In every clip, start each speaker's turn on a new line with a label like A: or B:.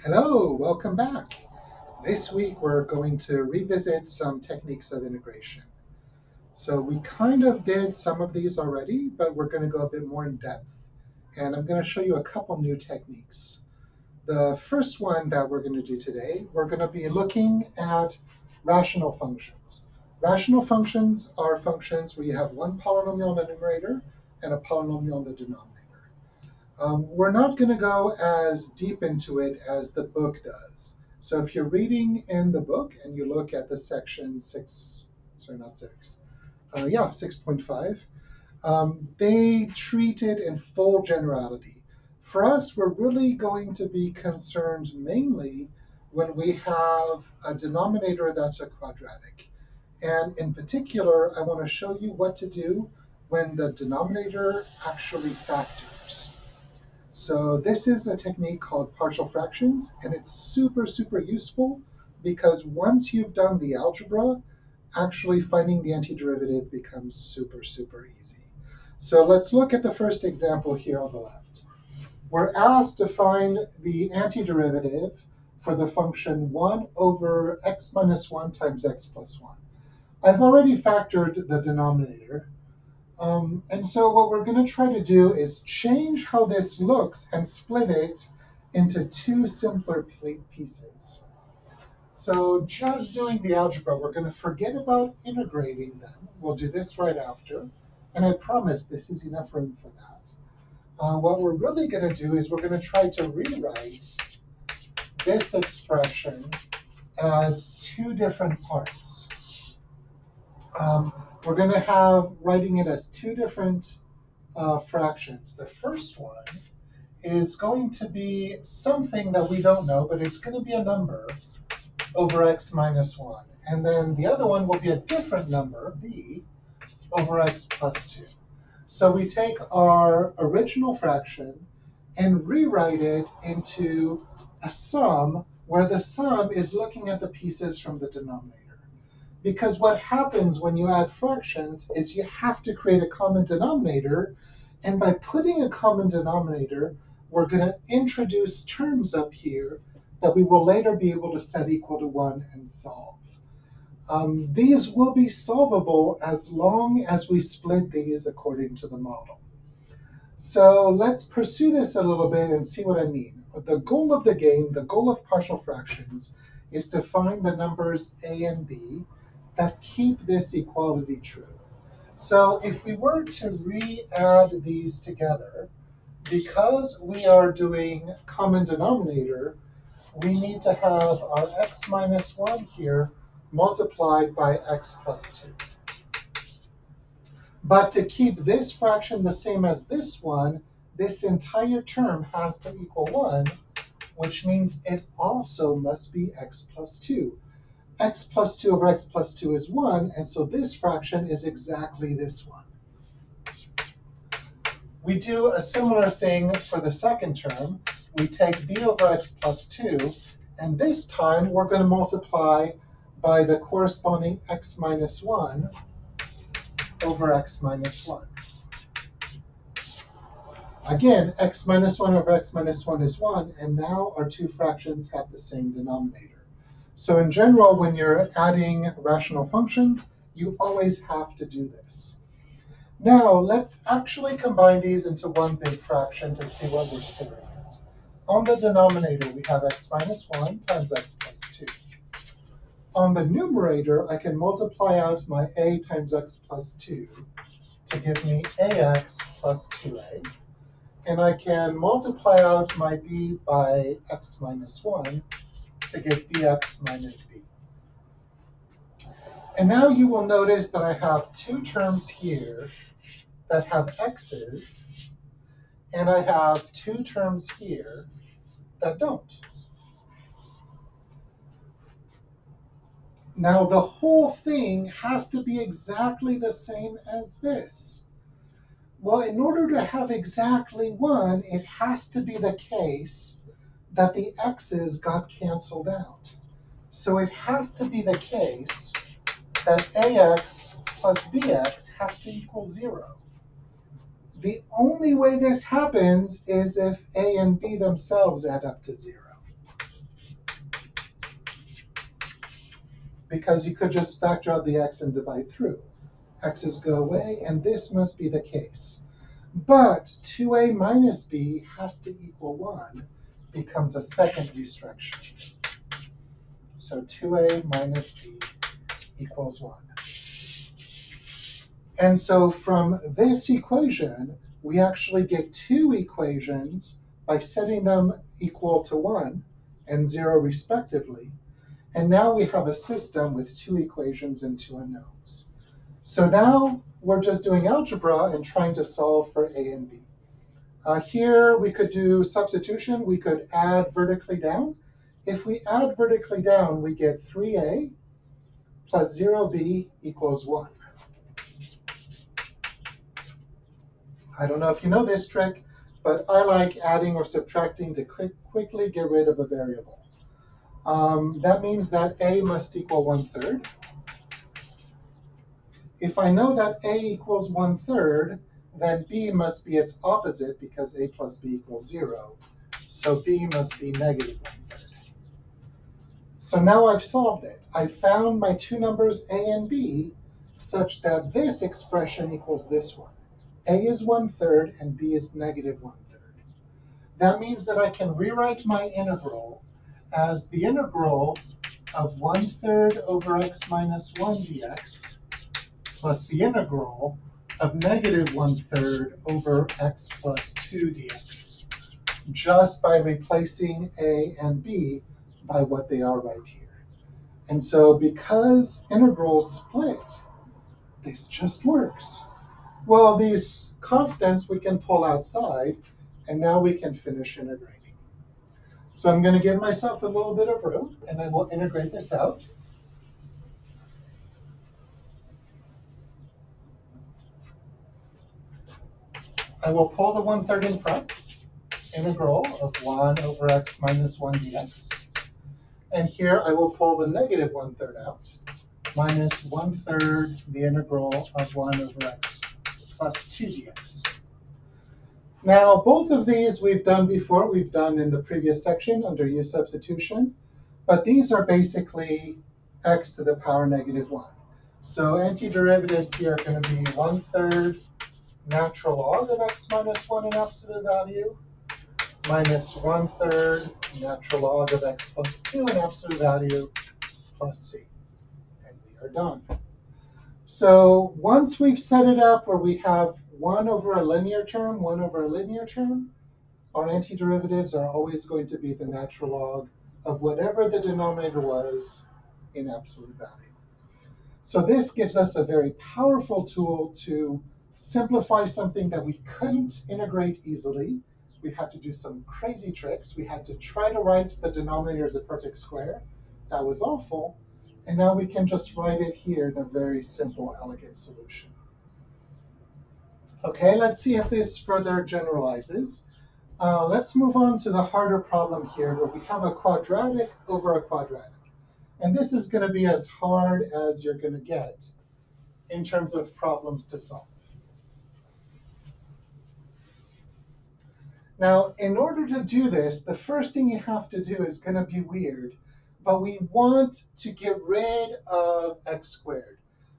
A: Hello, welcome back. This week we're going to revisit some techniques of integration. So we kind of did some of these already, but we're going to go a bit more in depth. And I'm going to show you a couple new techniques. The first one that we're going to do today, we're going to be looking at rational functions. Rational functions are functions where you have one polynomial on the numerator and a polynomial on the denominator. We're not going to go as deep into it as the book does. So if you're reading in the book and you look at the section 6, sorry, not 6, 6.5, they treat it in full generality. For us, we're really going to be concerned mainly when we have a denominator that's a quadratic. And in particular, I want to show you what to do when the denominator actually factors. So this is a technique called partial fractions, and it's super, super useful because once you've done the algebra, actually finding the antiderivative becomes super, super easy. So let's look at the first example here on the left. We're asked to find the antiderivative for the function 1 over x minus 1 times x plus 1. I've already factored the denominator. And so what we're going to try to do is change how this looks and split it into two simpler pieces. So just doing the algebra, we're going to forget about integrating them. We'll do this right after. And I promise this is enough room for that. What we're really going to do is we're going to try to rewrite this expression as two different parts. We're going to have writing it as two different fractions. The first one is going to be something that we don't know, but it's going to be a number over x minus 1. And then the other one will be a different number, b, over x plus 2. So we take our original fraction and rewrite it into a sum where the sum is looking at the pieces from the denominator. Because what happens when you add fractions is you have to create a common denominator. And by putting a common denominator, we're going to introduce terms up here that we will later be able to set equal to 1 and solve. These will be solvable as long as we split these according to the model. So let's pursue this a little bit and see what I mean. The goal of the game, the goal of partial fractions, is to find the numbers a and b that keep this equality true. So if we were to re-add these together, because we are doing common denominator, we need to have our x minus 1 here multiplied by x plus 2. But to keep this fraction the same as this one, this entire term has to equal 1, which means it also must be x plus 2. X plus 2 over x plus 2 is 1, and so this fraction is exactly this one. We do a similar thing for the second term. We take b over x plus 2, and this time we're going to multiply by the corresponding x minus 1 over x minus 1. Again, x minus 1 over x minus 1 is 1, and now our two fractions have the same denominator. So in general, when you're adding rational functions, you always have to do this. Now, let's actually combine these into one big fraction to see what we're staring at. On the denominator, we have x minus 1 times x plus 2. On the numerator, I can multiply out my a times x plus 2 to give me ax plus 2a. And I can multiply out my b by x minus 1 to get bx minus b. And now you will notice that I have two terms here that have x's, and I have two terms here that don't. Now the whole thing has to be exactly the same as this. Well, in order to have exactly 1, it has to be the case that the x's got canceled out. So it has to be the case that ax plus bx has to equal 0. The only way this happens is if a and b themselves add up to 0. because you could just factor out the x and divide through. X's go away, and this must be the case. But 2a minus b has to equal 1 becomes a second restriction. So 2a minus b equals 1. And so from this equation, we actually get two equations by setting them equal to 1 and 0 respectively. And now we have a system with two equations and two unknowns. So now we're just doing algebra and trying to solve for a and b. Here we could do substitution. We could add vertically down. If we add vertically down, we get 3a plus 0b equals 1. I don't know if you know this trick, but I like adding or subtracting to quickly get rid of a variable. That means that a must equal 1/3. If I know that a equals 1/3, then b must be its opposite because a plus b equals 0. So b must be negative 1/3. So now I've solved it. I found my two numbers a and b such that this expression equals this one. A is 1/3 and b is negative 1/3. That means that I can rewrite my integral as the integral of 1/3 over x minus 1 dx plus the integral of negative 1/3 over x plus 2 dx, just by replacing a and b by what they are right here. And so because integrals split, this just works. Well, these constants we can pull outside, and now we can finish integrating. So I'm going to give myself a little bit of room, and I will integrate this out. I will pull the 1/3 in front, integral of 1 over x minus 1 dx. And here I will pull the negative 1/3 out, minus 1/3 the integral of 1 over x plus 2 dx. Now, both of these we've done before. We've done in the previous section under u substitution. But these are basically x to the power negative 1. So antiderivatives here are going to be 1/3 natural log of x minus 1 in absolute value minus 1/3 natural log of x plus 2 in absolute value plus c. And we are done. So once we've set it up where we have 1 over a linear term, 1 over a linear term, our antiderivatives are always going to be the natural log of whatever the denominator was in absolute value. So this gives us a very powerful tool to simplify something that we couldn't integrate easily. We had to do some crazy tricks. We had to try to write the denominator as a perfect square. That was awful. And now we can just write it here in a very simple, elegant solution. OK, let's see if this further generalizes. Let's move on to the harder problem here, where we have a quadratic over a quadratic. And this is going to be as hard as you're going to get in terms of problems to solve. Now, in order to do this, the first thing you have to do is going to be weird. But we want to get rid of x squared.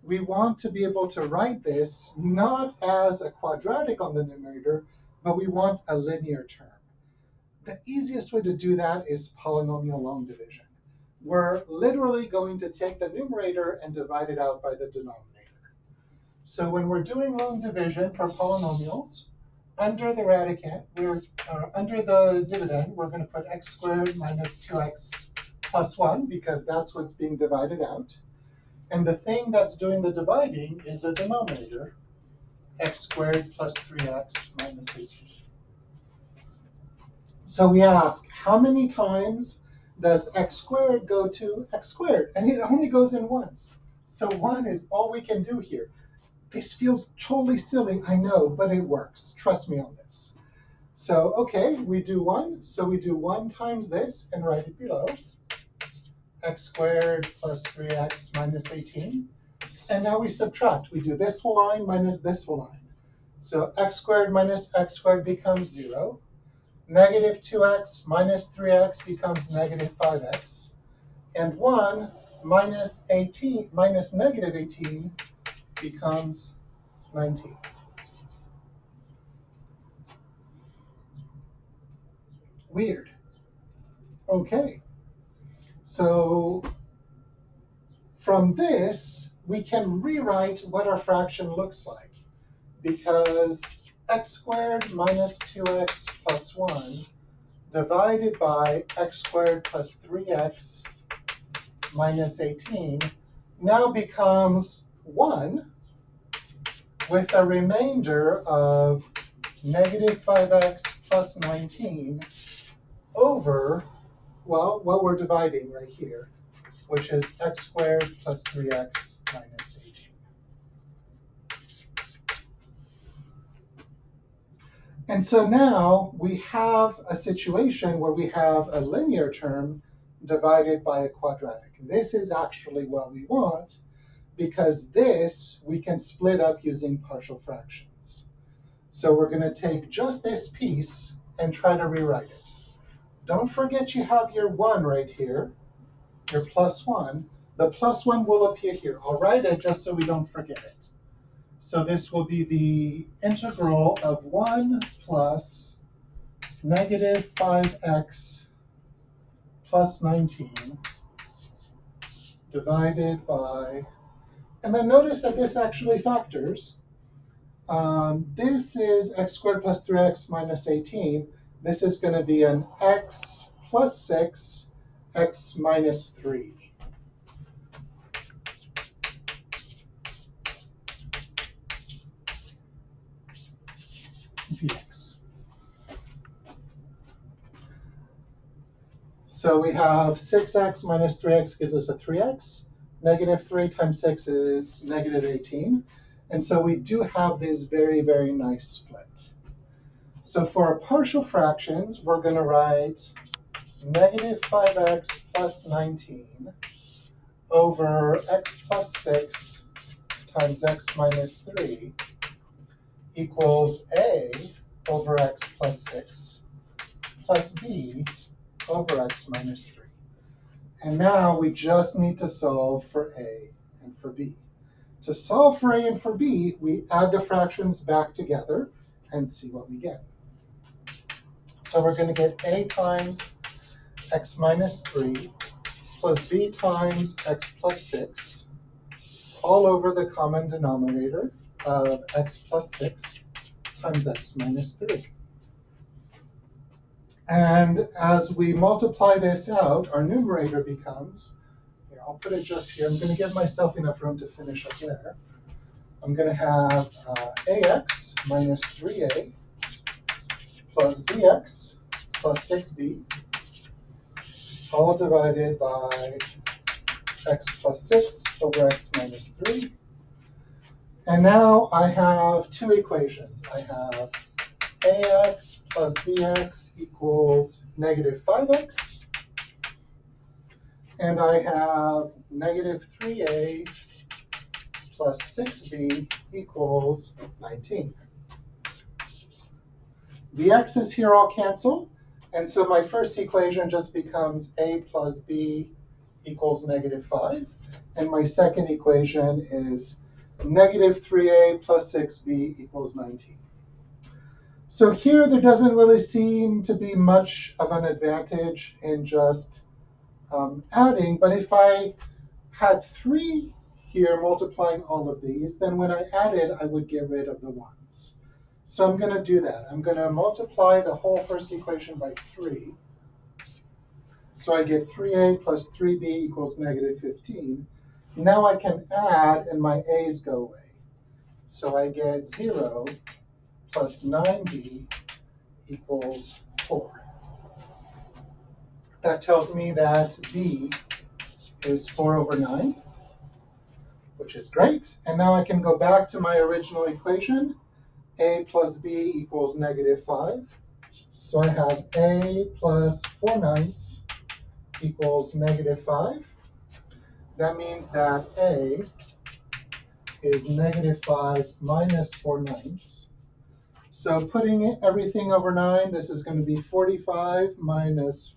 A: We want to be able to write this not as a quadratic on the numerator, but we want a linear term. The easiest way to do that is polynomial long division. We're literally going to take the numerator and divide it out by the denominator. So when we're doing long division for polynomials, under the radicand, under the dividend, we're going to put x squared minus 2x plus 1, because that's what's being divided out. And the thing that's doing the dividing is the denominator, x squared plus 3x minus 18. So we ask, how many times does x squared go to x squared? And it only goes in once. So 1 is all we can do here. This feels totally silly, I know, but it works. Trust me on this. So OK, we do 1. So we do 1 times this and write it below, x squared plus 3x minus 18. And now we subtract. We do this whole line minus this whole line. So x squared minus x squared becomes 0. Negative 2x minus 3x becomes negative 5x. And 1 minus 18, minus negative 18 becomes 19. Weird. Okay. So from this, we can rewrite what our fraction looks like, because x squared minus 2x plus 1 divided by x squared plus 3x minus 18 now becomes 1 with a remainder of negative 5x plus 19 over, well, what we're dividing right here, which is x squared plus 3x minus 18. And so now we have a situation where we have a linear term divided by a quadratic. This is actually what we want, because this we can split up using partial fractions. So we're going to take just this piece and try to rewrite it. Don't forget you have your 1 right here, your plus 1. The plus 1 will appear here. I'll write it just so we don't forget it. So this will be the integral of 1 plus negative 5x plus 19 divided by, and then notice that this actually factors. This is x squared plus 3x minus 18. This is going to be an x plus 6, x minus 3. dx. So we have 6x minus 3x gives us a 3x. Negative 3 times 6 is negative 18. And so we do have this very, very nice split. So for our partial fractions, we're going to write negative 5x plus 19 over x plus 6 times x minus 3 equals a over x plus 6 plus b over x minus 3. And now we just need to solve for a and for b. To solve for a and for b, we add the fractions back together and see what we get. So we're going to get a times x minus 3 plus b times x plus 6 all over the common denominator of x plus 6 times x minus 3. And as we multiply this out, our numerator becomes, here, I'll put it just here. I'm going to give myself enough room to finish up there. I'm going to have ax minus 3a plus bx plus 6b, all divided by x plus 6 over x minus 3. And now I have two equations. I have ax plus bx equals negative 5x. And I have negative 3a plus 6b equals 19. The x's here all cancel. And so my first equation just becomes a plus b equals negative 5. And my second equation is negative 3a plus 6b equals 19. So here there doesn't really seem to be much of an advantage in just adding. But if I had 3 here multiplying all of these, then when I added, I would get rid of the 1s. So I'm going to do that. I'm going to multiply the whole first equation by 3. So I get 3a plus 3b equals negative 15. Now I can add, and my a's go away. So I get 0 plus 9b equals 4. That tells me that b is 4 over 9, which is great. And now I can go back to my original equation. A plus b equals negative 5. So I have a plus 4/9 equals negative 5. That means that a is negative 5 minus 4/9. So putting everything over 9, this is going to be 45 minus